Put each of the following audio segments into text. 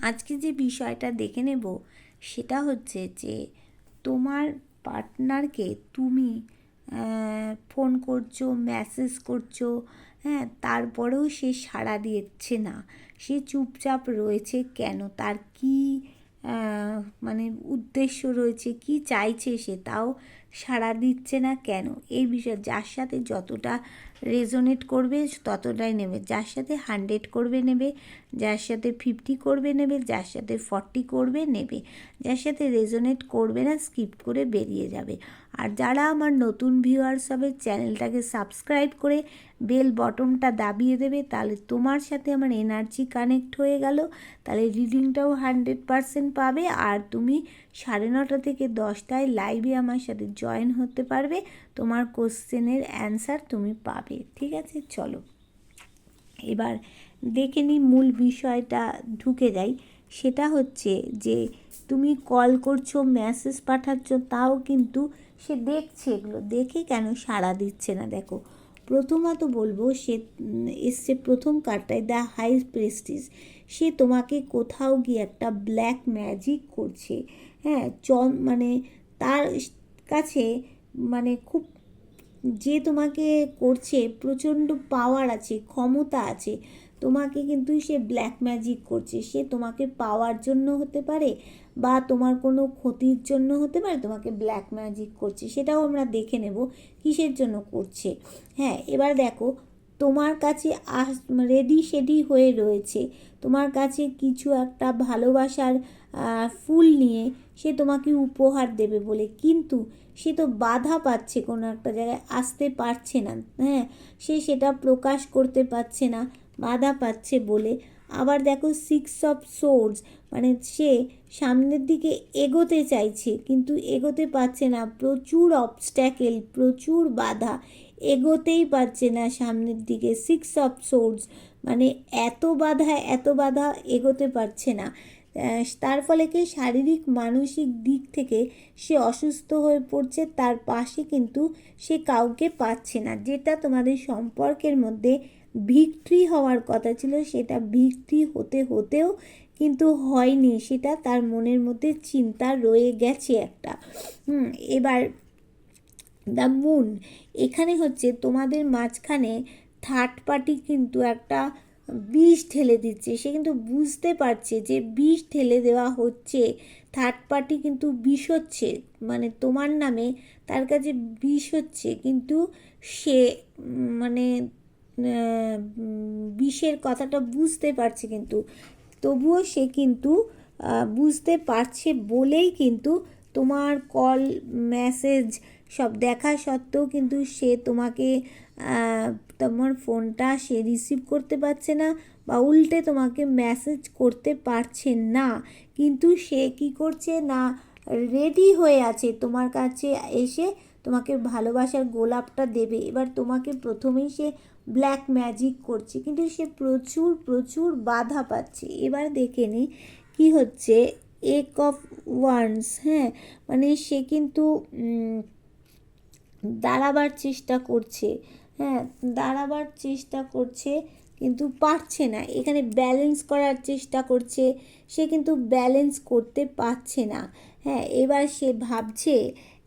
আজকে যে বিষয়টা দেখে নেব সেটা হচ্ছে যে তোমার পার্টনারকে তুমি ফোন করছো, মেসেজ করছো, হ্যাঁ, তারপরেও সে সাড়া দিচ্ছে না। সে চুপচাপ রয়েছে কেন? তার কি মানে উদ্দেশ্য রয়েছে, কি চাইছে সে, তাও সাড়া দিচ্ছে না কেন? এই বিষয়ে যার সাথে যতটা রেজোনেট করবে ততটাই নেবে, যার সাথে 100 করবে নেবে, যার সাথে 50 করবে নেবে, যার সাথে 40 করবে নেবে, যার সাথে রেজোনেট করবে না স্কিপ করে বেরিয়ে যাবে। আর যারা আমার নতুন ভিউয়ার্স হবে চ্যানেলটাকে সাবস্ক্রাইব করে বেল বটনটা দাবিয়ে দেবে, তাহলে তোমার সাথে আমার এনার্জি কানেক্ট হয়ে গেল, তাহলে রিডিংটাও 100% পাবে। আর তুমি 9:30 থেকে 10টায় লাইভে আমার সাথে জয়েন হতে পারবে, তোমার কোশ্চেনের অ্যান্সার তুমি পাবে। ঠিক আছে, চলো এবার দেখে নিই মূল বিষয়টা ঢুকে যাই। সেটা হচ্ছে যে তুমি কল করছো, মেসেজ পাঠাচ্ছ, তাও কিন্তু সে দেখছে, এগুলো দেখে কেন সাড়া দিচ্ছে না? দেখো, প্রথমত বলবো সে এসছে প্রথম কার্ডটায় দ্য হাই প্রেস্টিজ। সে তোমাকে কোথাও গিয়ে একটা ব্ল্যাক ম্যাজিক করছে, হ্যাঁ, মানে তার কাছে মানে খুব যে তোমাকে করছে প্রচণ্ড পাওয়ার আছে, ক্ষমতা আছে, তোমাকে কিন্তু সে ব্ল্যাক ম্যাজিক করছে। সে তোমাকে পাওয়ার জন্য হতে পারে বা তোমার কোনো ক্ষতির জন্য হতে পারে, তোমাকে ব্ল্যাক ম্যাজিক করছে, সেটাও আমরা দেখে নেব কিসের জন্য করছে। হ্যাঁ, এবার দেখো, তোমার কাছে রেডি সেডি হয়ে রয়েছে, তোমার কাছে কিছু একটা ভালোবাসার ফুল নিয়ে সে তোমাকে উপহার দেবে বলে, কিন্তু সে তো বাধা পাচ্ছে, কোনো একটা জায়গায় আসতে পারছে না, হ্যাঁ, সে সেটা প্রকাশ করতে পারছে না, বাধা পাচ্ছে বলে। আবার দেখো 6 অফ সোর্ডস, মানে সে সামনের দিকে এগোতে চাইছে কিন্তু এগোতে পারছে না, প্রচুর অবস্ট্যাকেল, প্রচুর বাধা, এগোতেই পারছে না সামনের দিকে। 6 অফ সোর্ডস মানে এত বাধা এগোতে পারছে না। তার ফলে কি শারীরিক মানসিক দিক থেকে সে অসুস্থ হয়ে পড়ছে, তার পাশে কিন্তু সে কাউকে পাচ্ছে না। যেটা তোমাদের সম্পর্কের মধ্যে ভিক্টরি হওয়ার কথা ছিল, সেটা ভিক্টরি হতেও কিন্তু হয়নি, সেটা তার মনের মধ্যে চিন্তা রয়ে গেছে একটা। এবার দ্য মুন, এখানে হচ্ছে তোমাদের মাঝখানে থার্ড পার্টি কিন্তু একটা বিষ ঢেলে দিচ্ছে। সে কিন্তু বুঝতে পারছে যে বিষ ঢেলে দেওয়া হচ্ছে, থার্ড পার্টি কিন্তু বিষ হচ্ছে, মানে তোমার নামে তার কাছে বিষ হচ্ছে, কিন্তু সে মানে বিষের কথাটা বুঝতে পারছে, কিন্তু তবুও সে কিন্তু বুঝতে পারছে বলেই কিন্তু তোমার কল মেসেজ সব দেখা সত্ত্বেও কিন্তু সে তোমাকে তোমার ফোনটা সে রিসিভ করতে পারছে না, বা উল্টে তোমাকে মেসেজ করতে পারছে না। কিন্তু সে কি করছে না, রেডি হয়ে আছে তোমার কাছে এসে তোমাকে ভালোবাসার গোলাপটা দেবে। এবার তোমাকে প্রথমেই সে ব্ল্যাক ম্যাজিক করছে, কিন্তু সে প্রচুর বাধা পাচ্ছে। এবার দেখে নি কী হচ্ছে, এক অফ ওয়ান্স, হ্যাঁ, মানে সে কিন্তু দাঁড়াবার চেষ্টা করছে, হ্যাঁ, দাঁড়াবার চেষ্টা করছে কিন্তু পারছে না। এখানে ব্যালেন্স করার চেষ্টা করছে, সে কিন্তু ব্যালেন্স করতে পারছে না। হ্যাঁ, এবার সে ভাবছে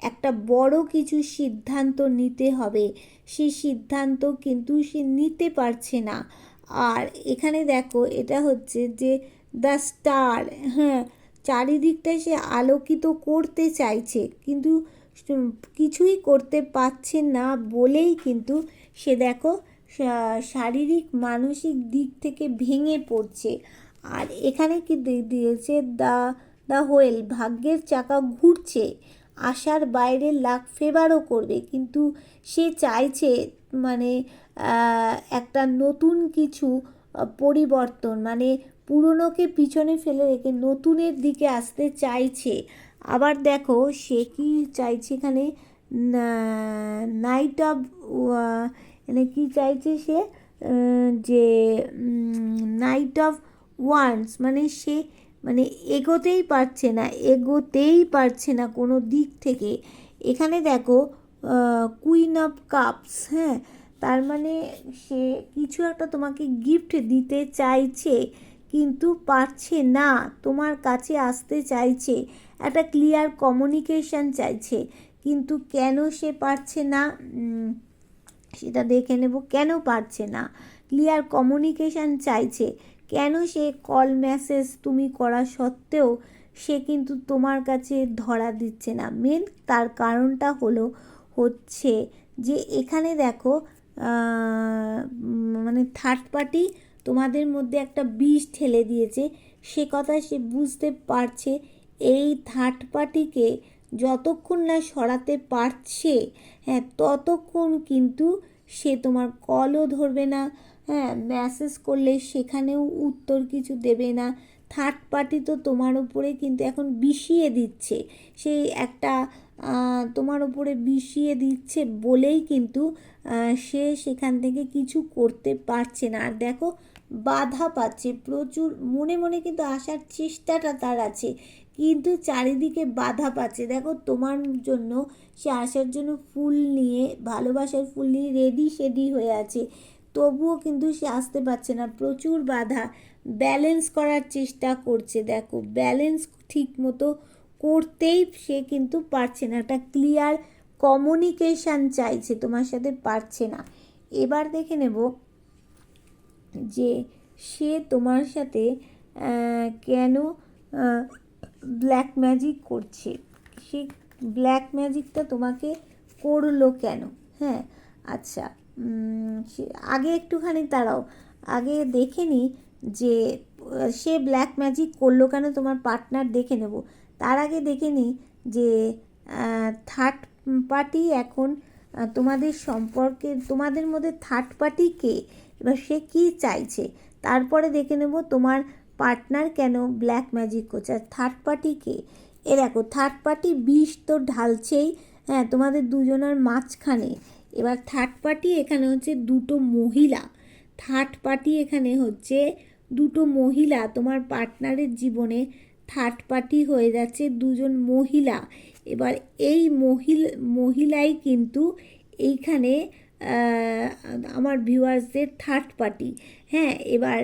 একটা বড় কিছু সিদ্ধান্ত নিতে হবে, সেই সিদ্ধান্ত কিন্তু সে নিতে পারছে না। আর এখানে দেখো, এটা হচ্ছে যে দ্য স্টার, হ্যাঁ, চারিদিকটা সে আলোকিত করতে চাইছে কিন্তু কিছুই করতে পারছে না বলেই কিন্তু সে দেখো শারীরিক মানসিক দিক থেকে ভেঙে পড়ছে। আর এখানে কি দিয়েছে, দ্য হোয়েল, ভাগ্যের চাকা ঘুরছে, আশার বাইরে লাক ফেভারও করবে, কিন্তু সে চাইছে মানে একটা নতুন কিছু পরিবর্তন, মানে পুরনোকে পিছনে ফেলে রেখে নতুনের দিকে আসতে চাইছে। আবার দেখো সে কি চাইছে এখানে, নাইট অফ, মানে কী চাইছে সে, যে নাইট অফ ওয়ান্স, মানে সে মানে এগোতেই পারছে না কোনো দিক থেকে। এখানে দেখো কুইন অফ কাপস, হ্যাঁ, তার মানে সে কিছু একটা তোমাকে গিফট দিতে চাইছে, কিন্তু পারছে না, তোমার কাছে আসতে চাইছে, একটা ক্লিয়ার কমিউনিকেশন চাইছে, কিন্তু কেন সে পারছে না সেটা দেখে নেব। কেন পারছে না? ক্লিয়ার কমিউনিকেশান চাইছে, কেন সে কল মেসেজ তুমি করা সত্ত্বেও সে কিন্তু তোমার কাছে ধরা দিচ্ছে না? মেন তার কারণটা হচ্ছে যে এখানে দেখো মানে থার্ড পার্টি তোমাদের মধ্যে একটা বিষ ঠেলে দিয়েছে, সে কথা সে বুঝতে পারছে। এই থার্ড পার্টিকে যতক্ষণ না সরাতে পারছে, হ্যাঁ, ততক্ষণ কিন্তু সে তোমার কলও ধরবে না, হ্যাঁ, মেসেজ করলে সেখানেও উত্তর কিছু দেবে না। থার্ড পার্টি তো তোমার উপরে কিন্তু এখন বিষিয়ে দিচ্ছে, সেই একটা তোমার উপরে বিষিয়ে দিচ্ছে বলেই কিন্তু সে সেখান থেকে কিছু করতে পারছে না। আর দেখো বাধা পাচ্ছে প্রচুর, মনে মনে কিন্তু আসার চেষ্টাটা তার আছে, কিন্তু চারিদিকে বাধা পাচ্ছে। দেখো তোমার জন্য সে আসার জন্য ফুল নিয়ে, ভালোবাসার ফুল নিয়ে রেডি হয়ে আছে, তবুও কিন্তু সে আসতে পারছে না, প্রচুর বাধা। ব্যালেন্স করার চেষ্টা করছে, দেখো ব্যালেন্স ঠিক মতো করতেই সে কিন্তু পারছে না, একটা ক্লিয়ার কমিউনিকেশান চাইছে, তোমার সাথে পারছে না। এবার দেখে নেব যে সে তোমার সাথে কেন ব্ল্যাক ম্যাজিক করছে, সে ব্ল্যাক ম্যাজিকটা তোমাকে করলো কেন? হ্যাঁ, আচ্ছা, আগে একটুখানি দাঁড়াও, আগে দেখে নিই যে সে ব্ল্যাক ম্যাজিক করলো কেন, তোমার পার্টনার দেখে নেব। তার আগে দেখে নিই যে থার্ড পার্টি এখন তোমাদের সম্পর্কে, তোমাদের মধ্যে থার্ড পার্টি কে, এবার সে কী চাইছে, তারপরে দেখে নেব তোমার পার্টনার কেন ব্ল্যাক ম্যাজিক করছে। আর থার্ড পার্টি কে, এ দেখো থার্ড পার্টি বিষ তো ঢালছেই, হ্যাঁ, তোমাদের দুজনের মাঝখানে। এবার থার্ড পার্টি এখানে হচ্ছে দুটো মহিলা, থার্ড পার্টি এখানে হচ্ছে দুটো মহিলা, তোমার পার্টনারের জীবনে থার্ড পার্টি হয়ে যাচ্ছে দুজন মহিলা। এবার এই মহিলাই কিন্তু এইখানে আমার ভিউয়ার্সদের থার্ড পার্টি, হ্যাঁ। এবার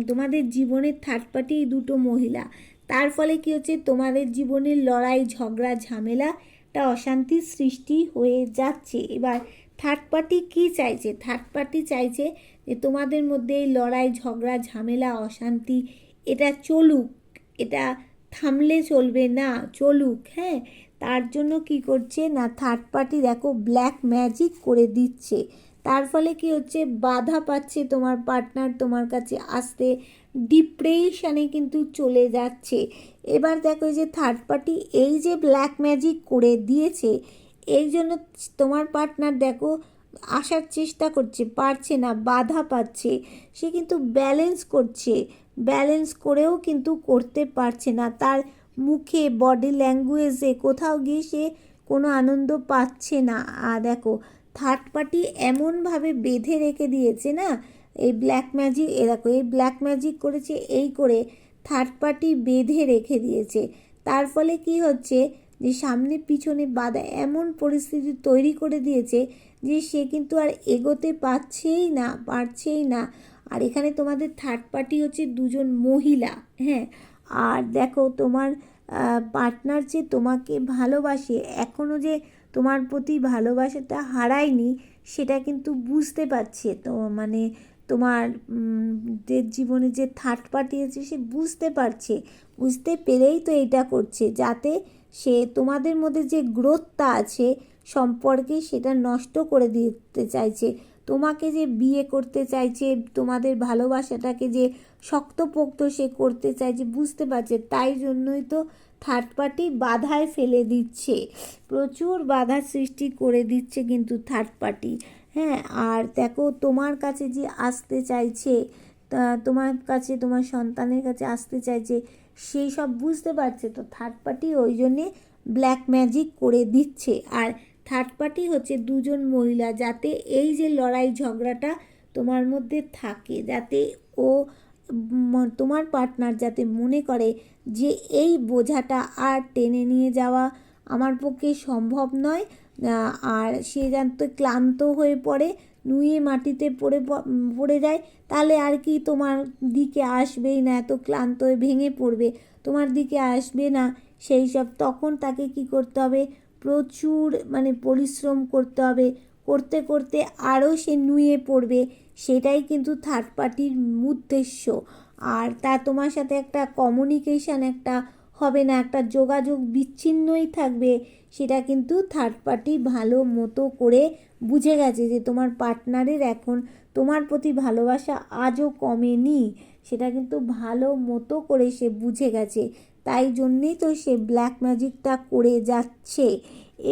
তোমাদের জীবনের থার্ড পার্টি এই দুটো মহিলা, তার ফলে কী হচ্ছে, তোমাদের জীবনের লড়াই ঝগড়া ঝামেলাটা অশান্তির সৃষ্টি হয়ে যাচ্ছে। এবার থার্ড পার্টি কী চাইছে? থার্ড পার্টি চাইছে যে তোমাদের মধ্যে এই লড়াই ঝগড়া ঝামেলা অশান্তি এটা চলুক, এটা থামলে চলবে না, চলুক, হ্যাঁ। তার জন্য কি করছে না, থার্ড পার্টি দেখো ব্ল্যাক ম্যাজিক করে দিচ্ছে, তার ফলে কি হচ্ছে, বাধা পাচ্ছে তোমার পার্টনার তোমার কাছে আসতে, ডিপ্রেশনে কিন্তু চলে যাচ্ছে। এবার দেখো যে থার্ড পার্টি এই যে ব্ল্যাক ম্যাজিক করে দিয়েছে, এই জন্য তোমার পার্টনার দেখো আসার চেষ্টা করছে, পারছে না, বাধা পাচ্ছে, সে কিন্তু ব্যালেন্স করছে, ব্যালেন্স করেও কিন্তু করতে পারছে না, তার মুখে বডি ল্যাঙ্গুয়েজে কোথাও গিয়ে সে কোনো আনন্দ পাচ্ছে না। আর দেখো থার্ড পার্টি এমনভাবে বেঁধে রেখে দিয়েছে না এই ব্ল্যাক ম্যাজিক, দেখো এই ব্ল্যাক ম্যাজিক করেছে, এই করে থার্ড পার্টি বেঁধে রেখে দিয়েছে। তার ফলে কি হচ্ছে যে সামনে পিছনে বাধা, এমন পরিস্থিতি তৈরি করে দিয়েছে যে সে কিন্তু আর এগোতে পারছেই না। আর এখানে তোমাদের থার্ড পার্টি হচ্ছে দুজন মহিলা, হ্যাঁ। আর দেখো তোমার পার্টনার যে তোমাকে ভালোবাসে, এখনও যে তোমার প্রতি ভালোবাসাটা হারায়নি সেটা কিন্তু বুঝতে পারছে, তো মানে তোমার জীবনে যে থার্ড পার্টি আছে সে বুঝতে পারছে, বুঝতে পেরেই তো এটা করছে, যাতে সে তোমাদের মধ্যে যে গ্রোথটা আছে সম্পর্কে সেটা নষ্ট করে দিতে চাইছে, তোমাকে যে বিয়ে করতে চাইছে, তোমাদের ভালোবাসাটাকে যে শক্তপোক্ত সে করতে চাইছে, বুঝতে পারছে, তাই জন্যই তো থার্ড পার্টি বাধায় ফেলে দিচ্ছে, প্রচুর বাধার সৃষ্টি করে দিচ্ছে কিন্তু থার্ড পার্টি, হ্যাঁ। আর দেখো তোমার কাছে যে আসতে চাইছে, তোমার কাছে, তোমার সন্তানের কাছে আসতে চাইছে, সেই সব বুঝতে পারছে, তো থার্ড পার্টি ওই জন্যে ব্ল্যাক ম্যাজিক করে দিচ্ছে। আর থার্ড পার্টি হচ্ছে দুজন মহিলা, যাতে এই যে লড়াই ঝগড়াটা তোমার মধ্যে থাকে, যাতে ও তোমার পার্টনার যাতে মনে করে যে এই বোঝাটা আর টেনে নিয়ে যাওয়া আমার পক্ষে সম্ভব নয়, আর সে যাতে ক্লান্ত হয়ে পড়ে, নুয়ে মাটিতে পড়ে যায়, তাহলে আর কি তোমার দিকে আসবেই না, এত ক্লান্ত হয়ে ভেঙে পড়বে, তোমার দিকে আসবে না সেই সব। তখন তাকে কি করতে হবে, প্রচুর মানে পরিশ্রম করতে হবে, করতে করতে আরও সে নুয়ে পড়বে। সেটাই কিন্তু থার্ড পার্টির উদ্দেশ্য। আর তা তোমার সাথে একটা কমিউনিকেশান একটা হবে না, একটা যোগাযোগ বিচ্ছিন্নই থাকবে। সেটা কিন্তু থার্ড পার্টি ভালো মতো করে বুঝে গেছে যে তোমার পার্টনারের এখন তোমার প্রতি ভালোবাসা আজও কমেনি, সেটা কিন্তু ভালো মতো করে সে বুঝে গেছে। তাই জন্যেই তো সে ব্ল্যাক ম্যাজিকটা করে যাচ্ছে।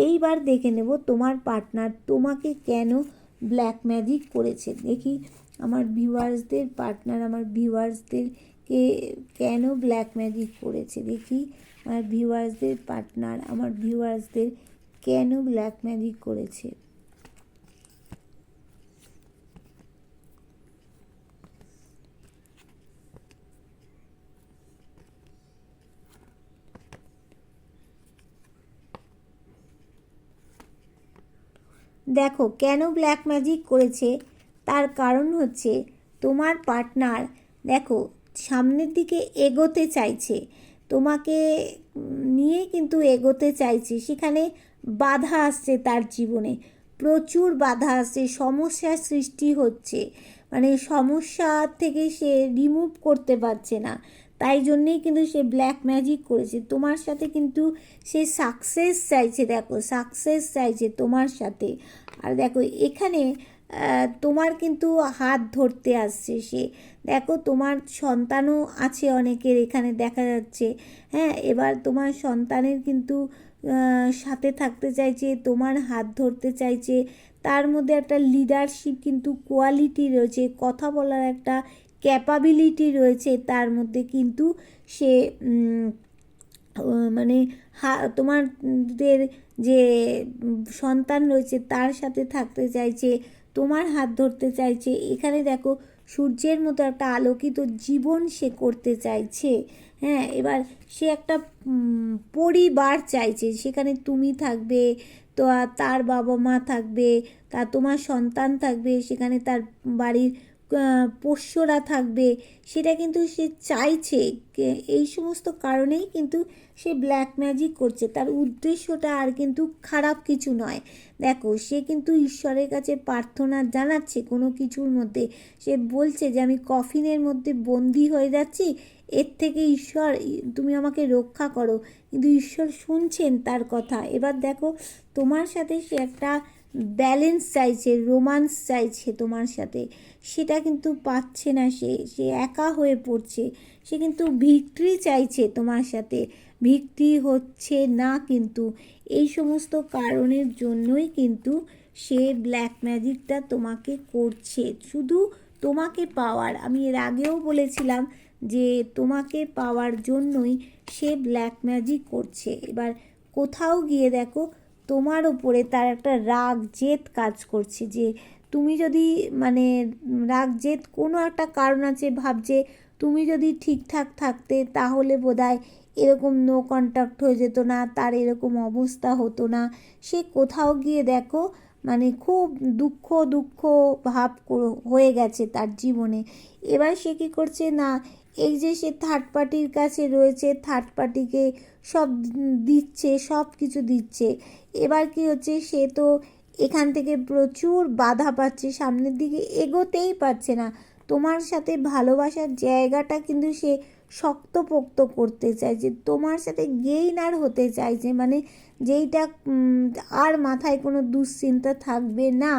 এইবার দেখে নেব তোমার পার্টনার তোমাকে কেন ব্ল্যাক ম্যাজিক করেছে। দেখি আমার ভিউয়ার্সদের পার্টনার আমার ভিউয়ার্সদেরকে কেন ব্ল্যাক ম্যাজিক করেছে। দেখি আমার ভিউয়ার্সদের পার্টনার আমার ভিউয়ার্সদের কেন ব্ল্যাক ম্যাজিক করেছে। দেখো কেন ব্ল্যাক ম্যাজিক করেছে, তার কারণ হচ্ছে তোমার পার্টনার দেখো সামনের দিকে এগোতে চাইছে, তোমাকে নিয়ে কিন্তু এগোতে চাইছে। সেখানে বাধা আসছে, তার জীবনে প্রচুর বাধা আসছে, সমস্যার সৃষ্টি হচ্ছে, মানে সমস্যা থেকে সে রিমুভ করতে পারছে না। তাই জন্যেই কিন্তু সে ব্ল্যাক ম্যাজিক করেছে তোমার সাথে, কিন্তু সে সাকসেস চাইছে। দেখো সাকসেস চাইছে তোমার সাথে। আর দেখো এখানে তোমার কিন্তু হাত ধরতে আসছে সে। দেখো তোমার সন্তানও আছে অনেকের, এখানে দেখা যাচ্ছে। হ্যাঁ, এবার তোমার সন্তানের কিন্তু সাথে থাকতে চাইছে, তোমার হাত ধরতে চাইছে। তার মধ্যে একটা লিডারশিপ কিন্তু কোয়ালিটি রয়েছে, কথা বলার একটা ক্যাপাবিলিটি রয়েছে তার মধ্যে, কিন্তু সে মানে তোমাদের যে সন্তান রয়েছে তার সাথে থাকতে চাইছে, তোমার হাত ধরতে চাইছে। এখানে দেখো সূর্যের মতো একটা আলোকিত জীবন সে করতে চাইছে। হ্যাঁ, এবার সে একটা পরিবার চাইছে, সেখানে তুমি থাকবে, তো তার বাবা মা থাকবে, তা তোমার সন্তান থাকবে, সেখানে তার বাড়ির পোষ্যরা থাকবে। সেটা কিন্তু সে চাইছে। এই সমস্ত কারণেই কিন্তু সে ব্ল্যাক ম্যাজিক করছে। তার উদ্দেশ্যটা আর কিন্তু খারাপ কিছু নয়। দেখো সে কিন্তু ঈশ্বরের কাছে প্রার্থনা জানাচ্ছে কোনো কিছুর মধ্যে। সে বলছে যে আমি কফিনের মধ্যে বন্দি হয়ে যাচ্ছি, এর থেকে ঈশ্বর তুমি আমাকে রক্ষা করো। কিন্তু ঈশ্বর শুনছেন তার কথা। এবার দেখো তোমার সাথে সে একটা ব্যালেন্স চাইছে, রোমান্স চাইছে তোমার সাথে, সেটা কিন্তু পাচ্ছে না। সে একা হয়ে পড়ছে। সে কিন্তু ভিক্টরি চাইছে তোমার সাথে, ভিক্টরি হচ্ছে না। কিন্তু এই সমস্ত কারণের জন্যই কিন্তু সে ব্ল্যাক ম্যাজিকটা তোমাকে করছে, শুধু তোমাকে পাওয়ার। আমি এর আগেও বলেছিলাম যে তোমাকে পাওয়ার জন্যই সে ব্ল্যাক ম্যাজিক করছে। এবার কোথাও গিয়ে দেখো তোমার ওপরে তার একটা রাগ জেদ কাজ করছে, যে তুমি যদি মানে রাগ জেদ কোনো একটা কারণ আছে, ভাবছে তুমি যদি ঠিকঠাক থাকতে তাহলে বোধহয় এরকম নো কন্ট্যাক্ট হয়ে যেত না, তার এরকম অবস্থা হতো না। সে কোথাও গিয়ে দেখো মানে খুব দুঃখ দুঃখ ভাব হয়ে গেছে তার জীবনে। এবার সে কী করছে না, এই যে সে থার্ড পার্টির কাছে রয়েছে, থার্ড পার্টিকে সব দিচ্ছে, সব কিছু দিচ্ছে। এবার কি হচ্ছে, সে তো এখান থেকে প্রচুর বাধা পাচ্ছে, সামনের দিকে এগোতেই পারছে না। তোমার সাথে ভালোবাসার জায়গাটা কিন্তু সে শক্তপোক্ত করতে চাইছে, তোমার সাথে গেইনার হতে চাইছে, মানে যেইটা আর মাথায় কোনো দুশ্চিন্তা থাকবে না।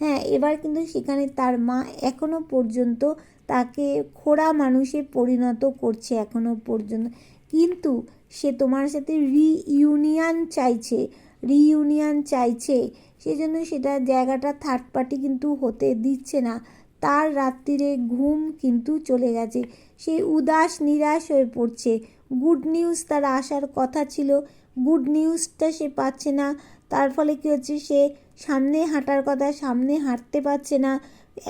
হ্যাঁ, এবার কিন্তু সেখানে তার মা এখনও পর্যন্ত তাকে খোড়া মানুষে পরিণত করছে এখনও পর্যন্ত, কিন্তু সে তোমার সাথে রিইউনিয়ন চাইছে। সেজন্য সেটা জায়গাটা থার্ড পার্টি কিন্তু হতে দিচ্ছে না। তার রাত্রিরে ঘুম কিন্তু চলে গেছে, সে উদাস নিরাশ হয়ে পড়ছে। গুড নিউজ তার আসার কথা ছিল, গুড নিউজটা সে পাচ্ছে না। তার ফলে কী হচ্ছে, সে সামনে হাঁটার কথা, সামনে হাঁটতে পারছে না।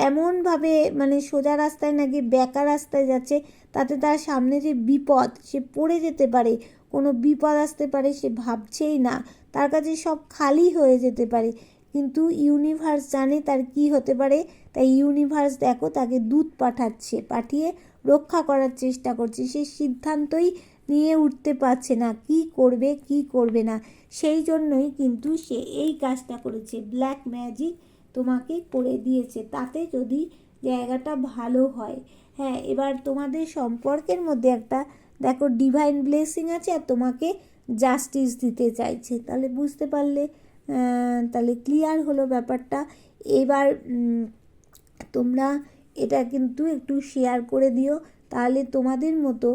এমনভাবে মানে সোজা রাস্তায় নাকি বেঁকা রাস্তায় যাচ্ছে, তাতে তার সামনে যে বিপদ, সে পড়ে যেতে পারে, কোনো বিপদ আসতে পারে, সে ভাবছেই না। তার কাছে সব খালি হয়ে যেতে পারে। কিন্তু ইউনিভার্স জানে তার কি হতে পারে, তাই ইউনিভার্স দেখো তাকে দূত পাঠাচ্ছে, পাঠিয়ে রক্ষা করার চেষ্টা করছে। সে সিদ্ধান্তই নিয়ে উঠতে পারছে না কি করবে কি করবে না, সেই জন্যই কিন্তু সে এই কাজটা করেছে, ব্ল্যাক ম্যাজিক তোমাকে করে দিয়েছে, তাতে যদি জায়গাটা ভালো হয়। হ্যাঁ, এবার তোমাদের সম্পর্কের মধ্যে একটা দেখো ডিভাইন ব্লেসিং আছে, আর তোমাকে জাস্টিস দিতে চাইছে। তাহলে বুঝতে পারলে, তাহলে ক্লিয়ার হলো ব্যাপারটা। এবার তোমরা এটা কিন্তু একটু শেয়ার করে দিও, তাহলে তোমাদের মতো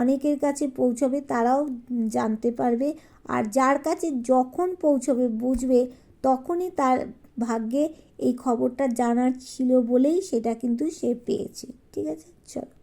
অনেকের কাছে পৌঁছবে, তারাও জানতে পারবে। আর যার কাছে যখন পৌঁছবে বুঝবে, তখনই তার ভাগ্যে এই খবরটা জানার ছিল বলেই সেটা কিন্তু সে পেয়েছে। ঠিক আছে, চলো।